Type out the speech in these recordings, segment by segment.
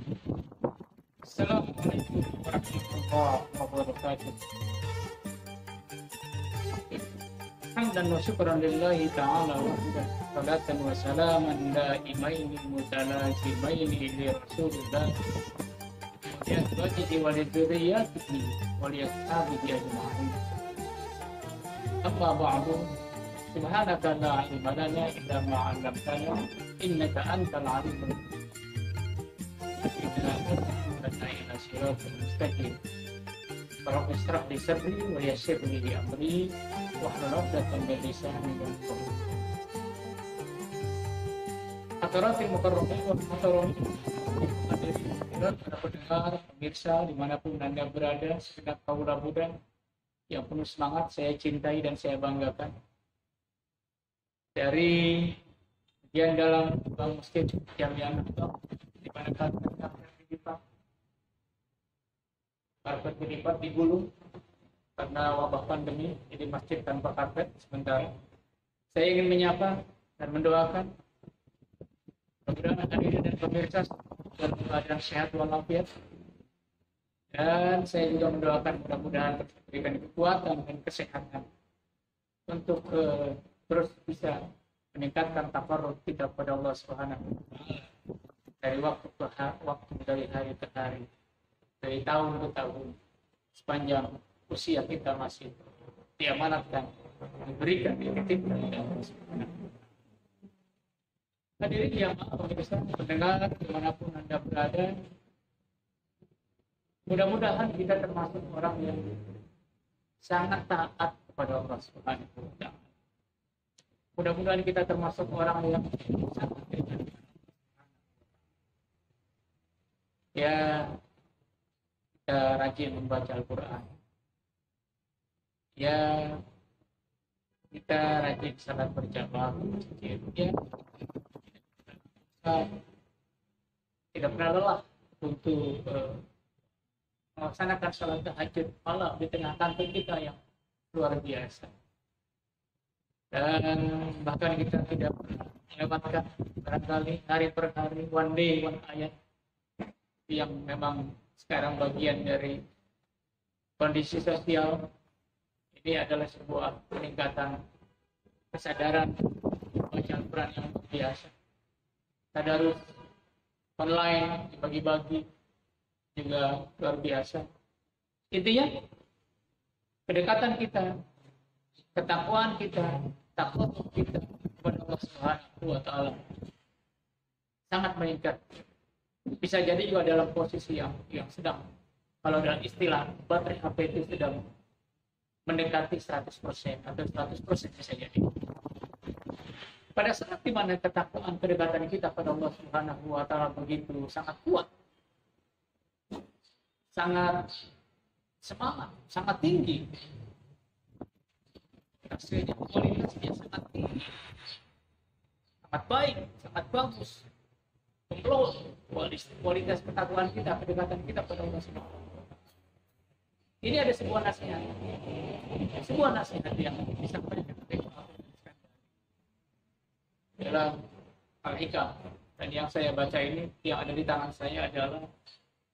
Assalamualaikum warahmatullahi wabarakatuh. Hamdan wa syukran lillahi ta'ala wahdah. Salatan wa salaman daimaini mutalazimaini li Rasulillah. Wa azwajihi wa dzurriyyatihi wa li ashabihi ajma'in. Amma ba'du. Subhanaka la ilma lana illa ma 'allamtana innaka antal alimul hakim. Rabbi ishrah li sadri wa yassir li amri wahlul 'uqdatam min lisani yafqahu. Hadirin mukarramin wa mukarramin, para pendengar, pemirsa dimanapun Anda berada, segenap kaula muda yang penuh semangat saya cintai dan saya banggakan. Dari bagian dalam Bang Masjid Jamiah di mana karpet dilipat digulung karena wabah pandemi, jadi masjid tanpa karpet sementara. Saya ingin menyapa dan mendoakan mudah-mudahan hadirin dan pemirsa dalam keadaan sehat walafiat, dan saya juga mendoakan mudah-mudahan diberikan kekuatan dan kesehatan untuk terus bisa meningkatkan takarrub kita pada Allah Subhanahu wa taala dari waktu ke waktu, dari hari ke hari, dari tahun ke tahun, sepanjang usia kita masih diamanatkan, diberikan, dititipkan oleh Allah Subhanahu. Hadirin yang pemirsa, pendengar dimanapun Anda berada, mudah-mudahan kita termasuk orang yang sangat taat kepada Allah Subhanahu wa taala. Mudah-mudahan kita termasuk orang yang sangat taat. Ya, kita rajin membaca Al-Quran. Ya, kita rajin salat berjamaah di masjid. Ya, kita tidak pernah lelah untuk melaksanakan salat tahajud malam di tengah kantor kita yang luar biasa. Dan bahkan kita tidak pernah melewatkan barangkali hari per hari, one day, one ayat, yang memang sekarang bagian dari kondisi sosial. Ini adalah sebuah peningkatan kesadaran baca Al-Quran yang luar biasa. Tadarus online dibagi-bagi juga luar biasa. Intinya kedekatan kita, ketakwaan kita, takut kita kepada Allah Subhanahu wa taala sangat meningkat. Bisa jadi juga dalam posisi yang sedang, kalau dalam istilah baterai HP itu sedang mendekati 100% atau 100% bisa jadi. Pada saat di mana ketakwaan, kedekatan kita pada Allah Subhanahu wa taala begitu sangat kuat, sangat semangat, sangat tinggi, hasilnya kualitasnya sangat tinggi, sangat baik, sangat bagus. Kualitas ketakwaan kita, kedekatan kita pada Allah Subhanahu wa taala. Ini ada sebuah nasihat yang disampaikan dalam Al-Hikam, dan yang saya baca ini, yang ada di tangan saya adalah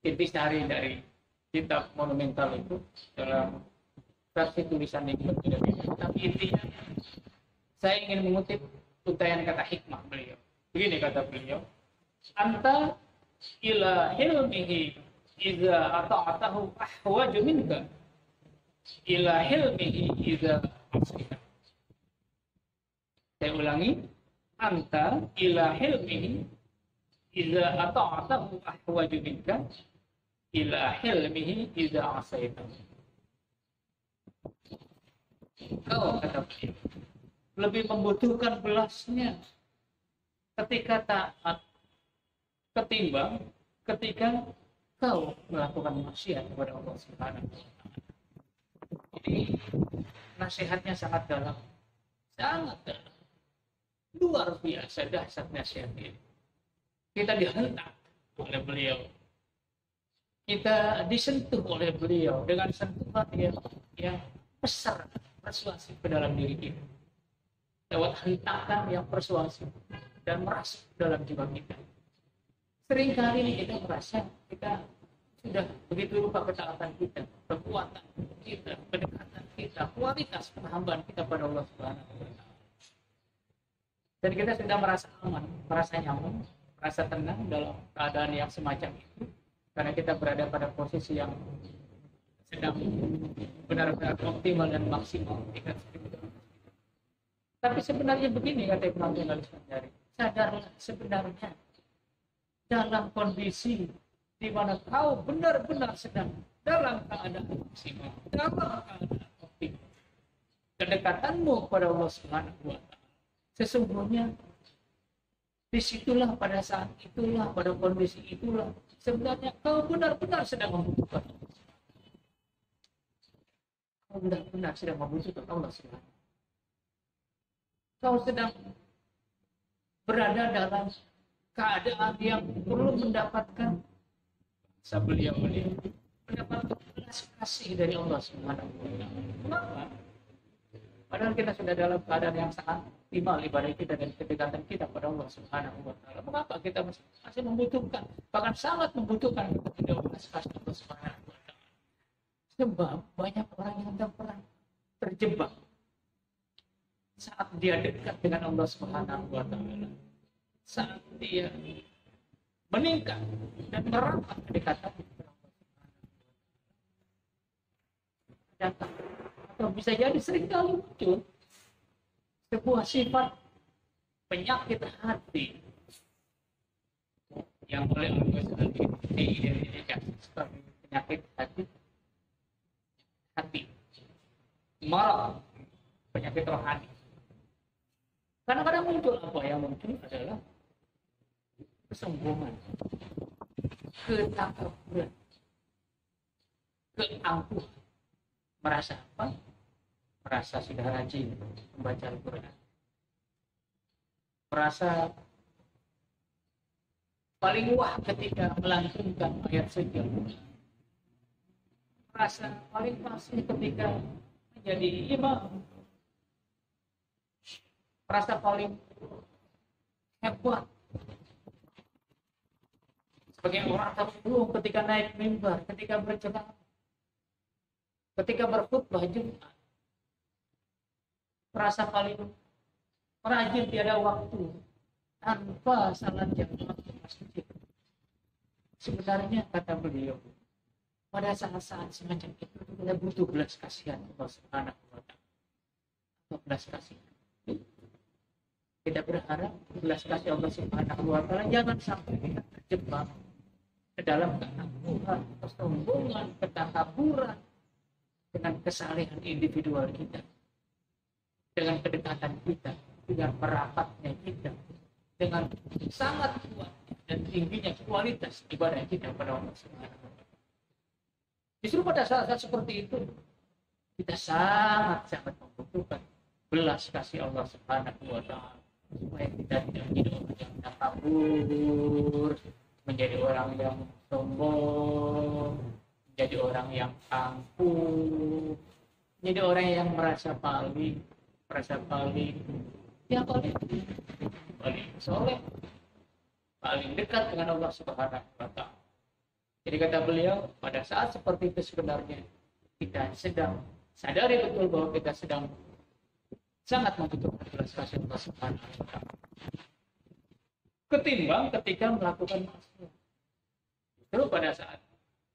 intisari dari kitab monumental itu dalam versi tulisan yang berbeda-beda. Tapi intinya saya ingin mengutip untayan kata hikmah beliau. Begini kata beliau, anta ila hilmihi iza ata'atahu ahwaju minka ila hilmihi iza asrika. Saya ulangi, anta ila hilmihi iza ata'atahu ahwaju minka ila hilmihi iza asrika. Kau, kata beliau, lebih membutuhkan belasnya ketika taat ketimbang ketika kau melakukan maksiat kepada Allah Subhanahu wa taala. Ini nasihatnya sangat dalam, luar biasa dahsyat nasihat ini. Kita dihentak oleh beliau, kita disentuh oleh beliau dengan sentuhan yang besar, persuasif ke dalam diri kita, lewat hentakan yang persuasif dan merasuk dalam jiwa kita. Seringkali kita merasa kita sudah begitu lupa ketaatan kita, kekuatan kita, kedekatan kita, kualitas penghambaan kita pada Allah Subhanahu wa taala. Dan kita sudah merasa aman, merasa nyaman, merasa tenang dalam keadaan yang semacam itu karena kita berada pada posisi yang sedang benar-benar optimal dan maksimal. Tapi sebenarnya begini kata Ibnu Abdul Al-Jari, sadarlah sebenarnya dalam kondisi di mana kau benar-benar sedang dalam keadaan maksimal, dalam keadaan optimal, kedekatanmu kepada Allah Subhanahu wa taala, sesungguhnya disitulah, pada saat itulah, pada kondisi itulah sebenarnya kau benar-benar sedang membutuhkan Allah. Kau benar-benar sedang membutuhkan Allah Subhanahu. Kau sedang berada dalam keadaan yang perlu mendapatkan beliau mendapatkan belas kasih dari Allah Subhanahu wa taala. Kenapa? Padahal kita sudah dalam keadaan yang sangat optimal ibadah kita dan kedekatan kita pada Allah Subhanahu wa taala. Mengapa kita masih membutuhkan, bahkan sangat membutuhkan belas kasih Allah Subhanahu wa taala? Sebab banyak orang yang terjebak saat dia dekat dengan Allah Subhanahu wa taala. Saat dia meningkat dan merapat kedekatan kepada Allah Subhanahu wa taala. Atau bisa jadi seringkali muncul sebuah sifat penyakit hati yang oleh Allah diidentifikasikan sebagai penyakit hati, marah, penyakit rohani. Kadang-kadang muncul apa yang muncul adalah kesombongan, ketakaburan, keangkuhan. Merasa apa? Merasa sudah rajin membaca Al-Quran. Merasa paling wah ketika melantunkan ayat suci. Merasa paling fasih ketika menjadi imam. Merasa paling hebat sebagai orang terpelung ketika naik mimbar, ketika berceramah, ketika berkhutbah Jumat. Merasa paling rajin tiada waktu tanpa salat jamaah ke masjid. Sebenarnya kata beliau, pada saat-saat semacam itu kita butuh belas kasihan Allah Subhanahu wa taala. Atau belas kasihan. Kita berharap belas kasih Allah Subhanahu wa taala jangan sampai kita terjebak ke dalam keangkuhan, kesombongan, ketakaburan dengan kesalehan individual kita, dengan kedekatan kita, dengan merapatnya kita, dengan sangat kuat dan tingginya kualitas ibadah kita pada Allah Subhanahu wa taala. Justru pada saat-saat seperti itu kita sangat-sangat membutuhkan belas kasih Allah Subhanahu wa taala supaya kita tidak menjadi orang yang takabur, menjadi orang yang sombong, menjadi orang yang angkuh, menjadi orang yang merasa paling soleh, paling dekat dengan Allah Subhanahu wa taala. Jadi kata beliau, pada saat seperti itu sebenarnya kita sedang sadari betul bahwa kita sedang sangat membutuhkan belas kasih Allah Subhanahu wa taala. Ketimbang ketika melakukan maksiat. Justru pada saat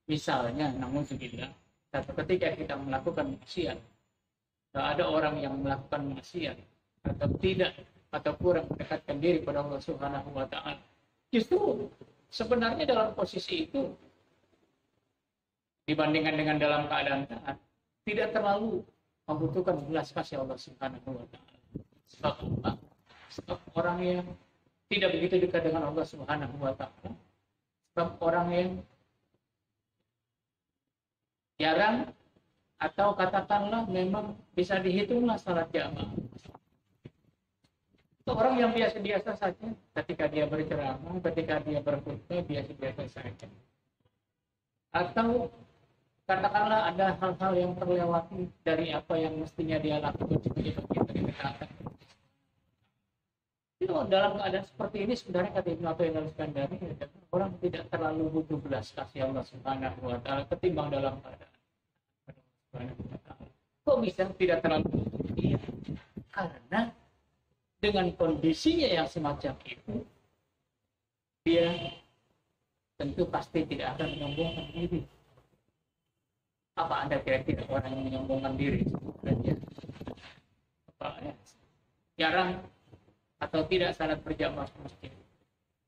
misalnya, namun segitu, ketika kita melakukan maksiat, ada orang yang melakukan maksiat atau tidak atau kurang mendekatkan diri pada Allah Subhanahu wa taala. Justru sebenarnya dalam posisi itu dibandingkan dengan dalam keadaan taat tidak terlalu membutuhkan belas kasih Allah Subhanahu wa taala. Sebab apa? Sebab orang yang tidak begitu dekat dengan Allah Subhanahu wa taala, sebab orang yang jarang atau katakanlah memang bisa dihitunglah salat jamaah. Orang yang biasa-biasa saja ketika dia berceramah, ketika dia berkhutbah biasa-biasa saja. Atau katakanlah ada hal-hal yang terlewati dari apa yang mestinya dia lakukan sebagai bagian dari ketaatan. dalam keadaan seperti ini sebenarnya kata Ibnu Athaillah Al-Iskandari, orang tidak terlalu butuh belas kasih Allah Subhanahu wa taala ketimbang dalam keadaan Subhanahu wa taala. Kok bisa tidak terlalu butuh? Iya. Karena dengan kondisinya yang semacam itu, dia tentu pasti tidak akan menyombongkan diri. Apa Anda kira-kira orang yang menyombongkan diri sebenarnya? Jarang atau tidak salat berjamaah di masjid.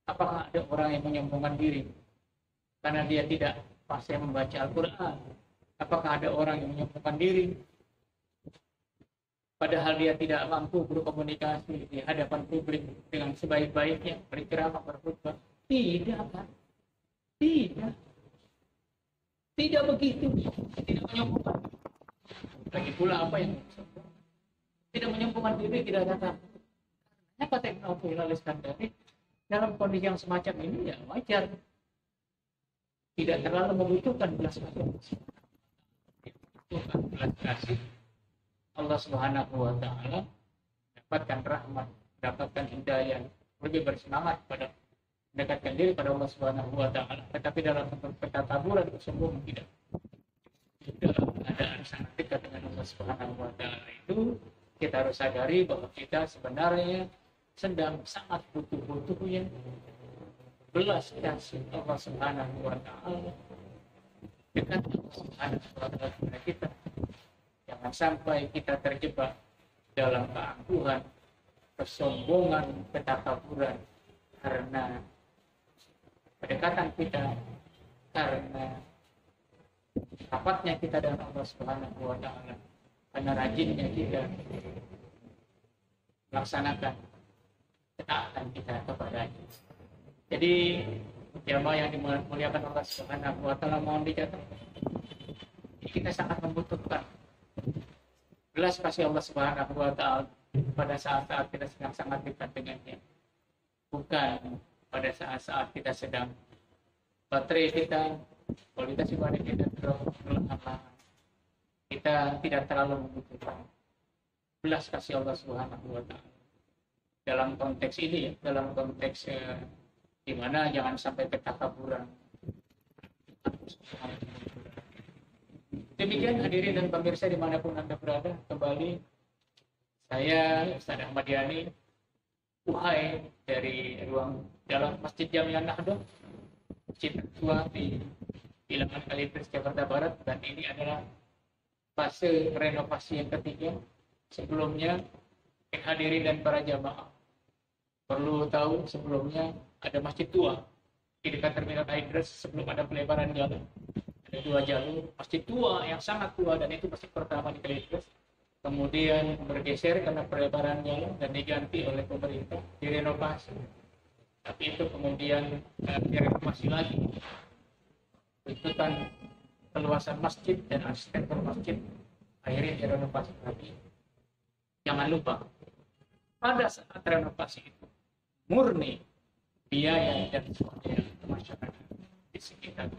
Apakah ada orang yang menyombongkan diri karena dia tidak fasih membaca Al-Quran? Apakah ada orang yang menyombongkan diri padahal dia tidak mampu berkomunikasi di hadapan publik dengan sebaik-baiknya, berceramah, berkhutbah? Tidak kan? Tidak begitu. Tidak menyombongkan. Lagi pula apa yang tidak menyombongkan diri, tidak datang. Kata Ibnu Athaillah Al-Iskandari, dalam kondisi yang semacam ini ya wajar, tidak terlalu membutuhkan belas kasih Allah Subhanahu wa taala, dapatkan rahmat, dapatkan hidayah, lebih bersemangat pada mendekatkan diri pada Allah Subhanahu wa taala. Tetapi dalam ketataburan kesombongan tidak. Dalam keadaan sangat dekat dengan Allah Subhanahu wa taala itu, kita harus sadari bahwa kita sebenarnya sedang sangat butuh-butuhnya belas kasih Allah Subhanahu wa taala, dekat Allah Subhanahu wa taala kepada kita. Jangan sampai kita terjebak dalam keangkuhan, kesombongan, ketakaburan karena kedekatan kita, karena rapatnya kita dengan Allah Subhanahu wa taala, karena rajinnya kita melaksanakan ketaatan kita kepadanya. Jadi jamaah yang dimuliakan Allah Subhanahu wa taala, mohon dicatat, kita sangat membutuhkan belas kasih Allah Subhanahu wa taala pada saat-saat kita sedang sangat dekat dengannya, bukan pada saat-saat kita sedang baterai kita, kualitas ibadah kita terlalu, kita tidak terlalu membutuhkan belas kasih Allah Subhanahu wa taala. Dalam konteks ini ya, dalam konteks di mana jangan sampai ketakaburan. Demikian hadirin dan pemirsa dimanapun Anda berada, kembali saya Ustaz Ahmad Yani Uhai dari ruang dalam Masjid Jami'ah Nahdlatul, masjid tertua di Bilangan Kalideres, Jakarta Barat, dan ini adalah fase renovasi yang ketiga. Sebelumnya hadirin dan para jamaah perlu tahu, sebelumnya ada masjid tua di dekat terminal Kalideres. Sebelum ada pelebaran jalan, ada 2 jalur, masjid tua yang sangat tua, dan itu masjid pertama di Kalideres. Kemudian bergeser karena pelebaran jalan dan diganti oleh pemerintah, direnovasi. Tapi itu kemudian direnovasi lagi. Tuntutan keluasan masjid dan arsitektur masjid akhirnya direnovasi lagi. Jangan lupa, pada saat renovasi itu murni biaya dan swadaya masyarakat di sekitar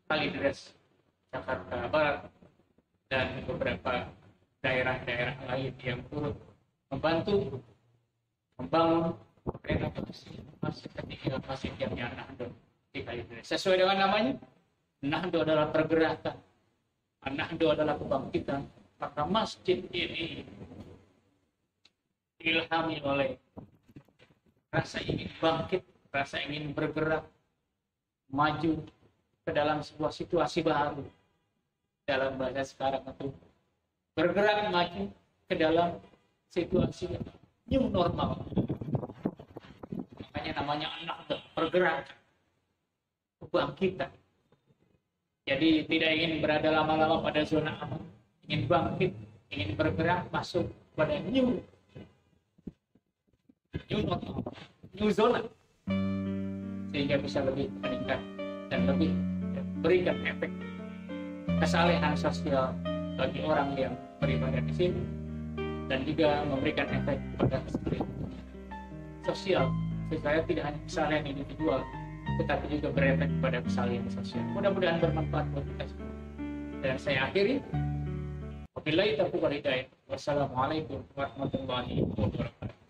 Kalideres, Jakarta Barat, dan beberapa daerah-daerah lain yang turut membantu membangun renovasi masjid ketiga, Masjid Jami'ah Nahdlatul di Kalideres. Sesuai dengan namanya, Nahdlatul adalah pergerakan, Nahdlatul adalah kebangkitan. Maka masjid ini diilhami oleh rasa ingin bangkit, rasa ingin bergerak maju ke dalam sebuah situasi baru. Dalam bahasa sekarang itu bergerak maju ke dalam situasi new normal. Makanya namanya anak bergerak, kebangkitan. Jadi tidak ingin berada lama-lama pada zona aman, ingin bangkit, ingin bergerak masuk pada new normal, new zona, sehingga bisa lebih meningkat dan lebih berikan efek kesalehan sosial bagi orang yang beribadah di sini, dan juga memberikan efek pada kesalehan sosial. Supaya tidak hanya kesalehan individual, tetapi juga berefek pada kesalehan sosial. Mudah-mudahan bermanfaat buat kita semua. Dan saya akhiri, wabillahi taufiq wal hidayah. Wassalamualaikum warahmatullahi wabarakatuh.